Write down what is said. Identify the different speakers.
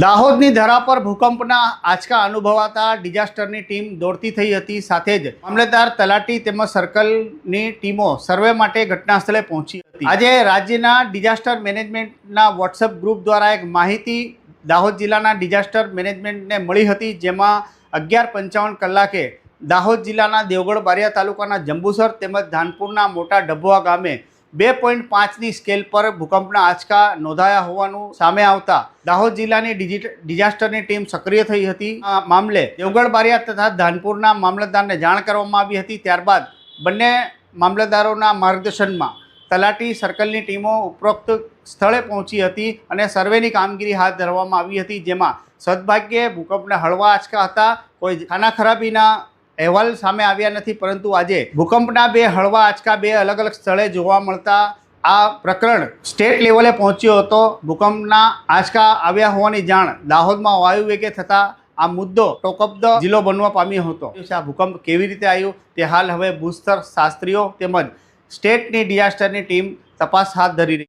Speaker 1: દાહોદની ધરા પર ભૂકંપના આંચકા અનુભવાતા ડિઝાસ્ટરની ટીમ દોડતી થઈ હતી। સાથે જ મામલતદાર, તલાટી તેમજ સર્કલની ટીમો સર્વે માટે ઘટનાસ્થળે પહોંચી હતી। આજે રાજ્યના ડિઝાસ્ટર મેનેજમેન્ટના વોટ્સએપ ગ્રુપ દ્વારા એક માહિતી દાહોદ જિલ્લાના ડિઝાસ્ટર મેનેજમેન્ટને મળી હતી, જેમાં 11:55 કલાકે દાહોદ જિલ્લાના દેવગઢ બારિયા તાલુકાના જંબુસર તેમજ ધાનપુરના મોટા ડભોવા ગામે 2.5ની સ્કેલ પર ભૂકંપના આંચકા નોંધાયા હોવાનું સામે આવતા દાહોદ જિલ્લાની ડિઝાસ્ટરની ટીમ સક્રિય થઈ હતી। આ મામલે દેવગઢ બારિયા તથા ધાનપુરના મામલતદારને જાણ કરવામાં આવી હતી। ત્યારબાદ બંને મામલતદારોના માર્ગદર્શનમાં તલાટી સર્કલની ટીમો ઉપરોક્ત સ્થળે પહોંચી હતી અને સર્વેની કામગીરી હાથ ધરવામાં આવી હતી, જેમાં સદભાગ્યે ભૂકંપના હળવા આંચકા હતા। કોઈ ખાના ખરાબીના અહેવાલ સામે આવ્યા નથી, પરંતુ આજે ભૂકંપના 2 હળવા આંચકા 2 અલગ અલગ સ્થળે જોવા મળતા આ પ્રકરણ સ્ટેટ લેવલે પહોંચ્યો હતો। ભૂકંપના આંચકા આવ્યા હોવાની જાણ દાહોદમાં વાયુવેગે થતાં આ મુદ્દો ટોક ઓફ ધ જિલ્લો બનવા પામ્યો હતો। આ ભૂકંપ કેવી રીતે આવ્યો તે હાલ હવે ભૂસ્તર શાસ્ત્રીઓ તેમજ સ્ટેટની ડિઝાસ્ટરની ટીમ તપાસ હાથ ધરી રહી છે।